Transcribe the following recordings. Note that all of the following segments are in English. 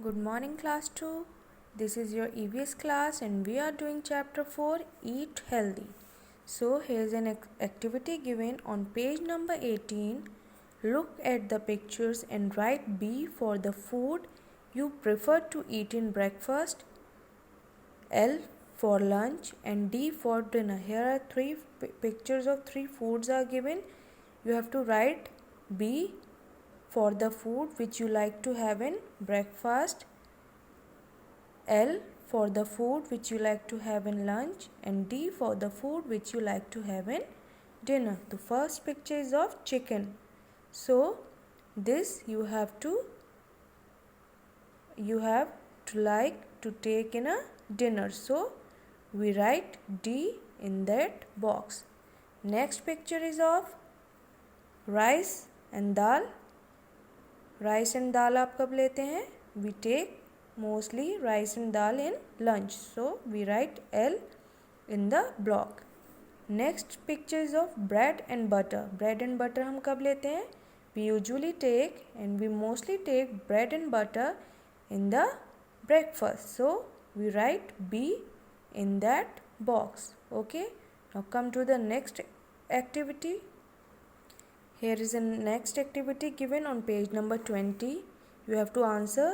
Good morning, class 2. This is your EVS class and we are doing chapter 4, Eat Healthy. So, here's an activity given on page number 18. Look at the pictures and write B for the food you prefer to eat in breakfast, L for lunch and D for dinner. Here are three pictures of three foods are given. You have to write B for the food which you like to have in breakfast, L for the food which you like to have in lunch and D for the food which you like to have in dinner. The first picture is of chicken. So this you have to like to take in a dinner. So we write D in that box. Next picture is of rice and dal. Rice and dal आप कब लेते हैं? We take mostly rice and dal in lunch, so we write L in the block. Next picture is of bread and butter. Bread and butter हम कब लेते हैं? We usually take and we mostly take bread and butter in the breakfast, so we write B in that box. Okay, now come to the next activity. Here is a next activity given on page number 20. You have to answer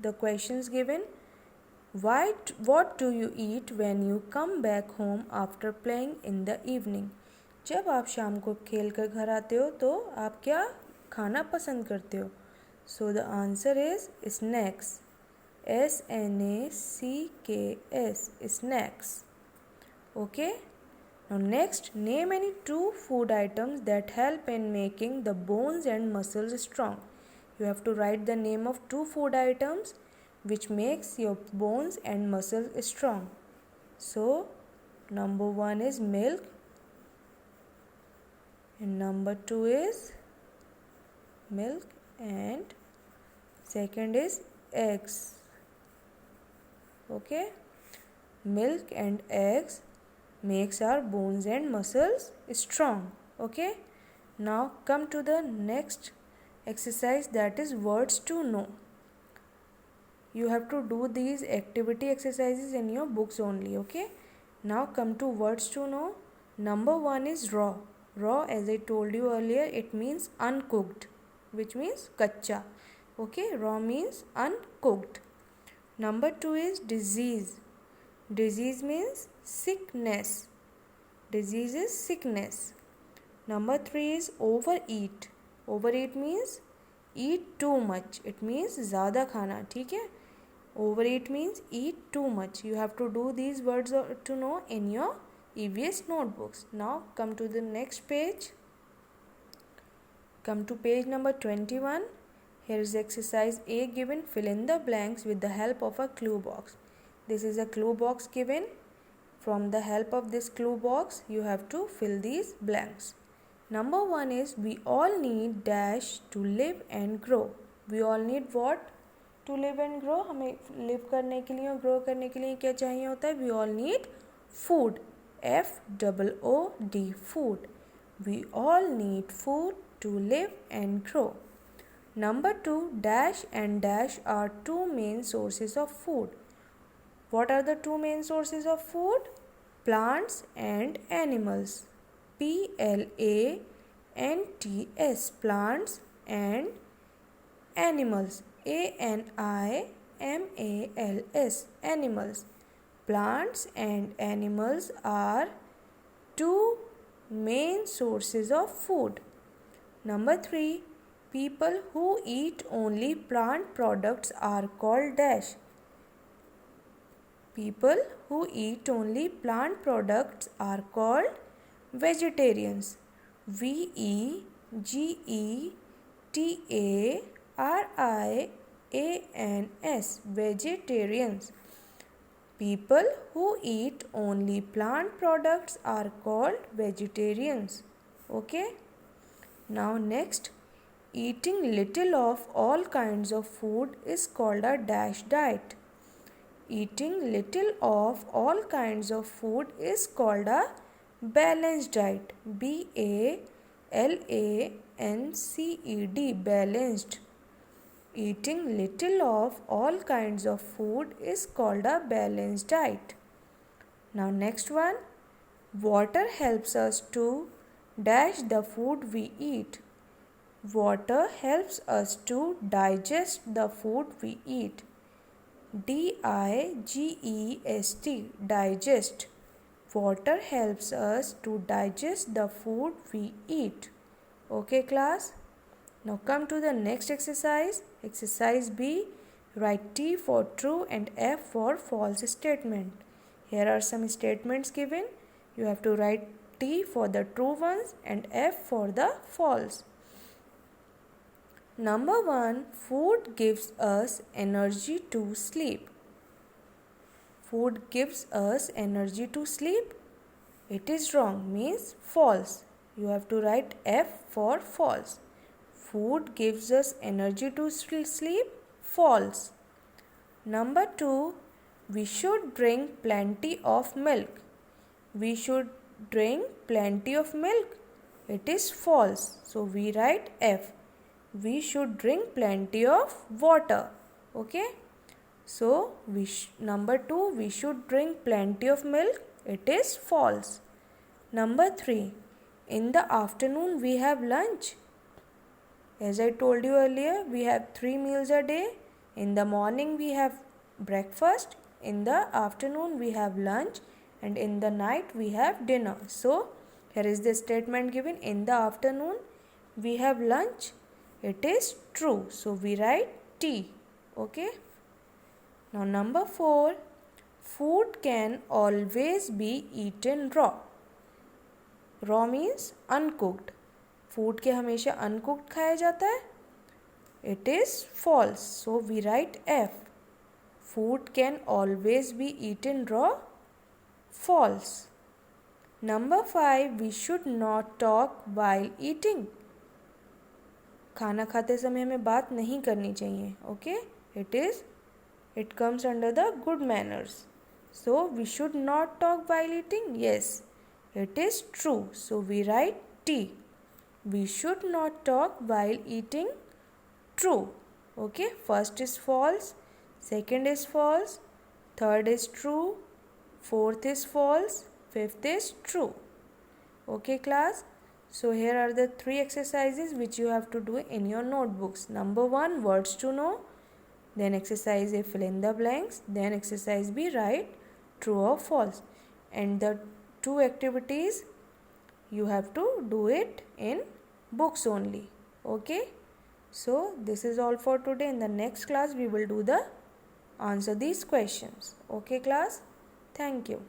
the questions given. What do you eat when you come back home after playing in the evening? जब आप शाम को खेल कर घर आते हो तो आप क्या खाना पसंद करते हो? So the answer is snacks. SNACKS, snacks. Okay. Now next, name any two food items that help in making the bones and muscles strong. You have to write the name of two food items which makes your bones and muscles strong. So number 1 is milk and number 2 is milk and second is eggs. Okay, milk and eggs makes our bones and muscles strong. Okay, now come to the next exercise, that is words to know. You have to do these activity exercises in your books only. Okay, now come to words to know. Number 1 is raw. Raw, as I told you earlier, it means uncooked, which means kacha. Okay, raw means uncooked. Number 2 is disease. Disease means sickness. Disease is sickness. Number 3 is overeat. Overeat means eat too much. It means ज़्यादा खाना. ठीक है? Overeat means eat too much. You have to do these words to know in your EVS notebooks. Now come to the next page. Come to page number 21. Here is exercise A given. Fill in the blanks with the help of a clue box. This is a clue box given. From the help of this clue box, you have to fill these blanks. Number 1 is we all need dash to live and grow. We all need what? To live and grow. हमें live करने के लिए और grow करने के लिए क्या चाहिए होता है? We all need food. FOOD, food. We all need food to live and grow. Number 2, dash and dash are two main sources of food. What are the two main sources of food? Plants and animals. PLANTS, plants and animals. ANIMALS, animals. Plants and animals are two main sources of food. Number 3, people who eat only plant products are called dash. People who eat only plant products are called vegetarians. VEGETARIANS, vegetarians. People who eat only plant products are called vegetarians. Okay. Now next, eating little of all kinds of food is called a dash diet. Eating little of all kinds of food is called a balanced diet. BALANCED, balanced. Eating little of all kinds of food is called a balanced diet. Now next one, water helps us to dash the food we eat. Water helps us to digest the food we eat. D-I-G-E-S-T, digest. Water helps us to digest the food we eat. Okay class? Now come to the next exercise. Exercise B. Write T for true and F for false statement. Here are some statements given. You have to write T for the true ones and F for the false. Number 1. Food gives us energy to sleep. Food gives us energy to sleep. It is wrong, means false. You have to write F for false. Food gives us energy to sleep. False. Number 2. We should drink plenty of milk. We should drink plenty of milk. It is false. So we write F. We should drink plenty of water. Okay. So number 2. We should drink plenty of milk. It is false. Number 3. In the afternoon we have lunch. As I told you earlier, we have 3 meals a day. In the morning we have breakfast, in the afternoon we have lunch, and in the night we have dinner. So here is the statement given, in the afternoon we have lunch. It is true. So we write T. Okay. Now number 4. Food can always be eaten raw. Raw means uncooked. Food के हमेशा uncooked खाया जाता है. It is false. So we right F. Food can always be eaten raw. False. Number 5. We should not talk while eating. खाना खाते समय हमें बात नहीं करनी चाहिए. Okay. It comes under the good manners. So we should not talk while eating. Yes, it is true. So we right T. We should not talk while eating. True. Okay. First is false. Second is false. Third is true. Fourth is false. Fifth is true. Okay class. So here are the 3 exercises which you have to do in your notebooks. Number 1, words to know. Then exercise A, fill in the blanks. Then exercise B, write true or false. And the 2 activities, you have to do it in books only. Okay. So this is all for today. In the next class we will do the answer these questions. Okay class. Thank you.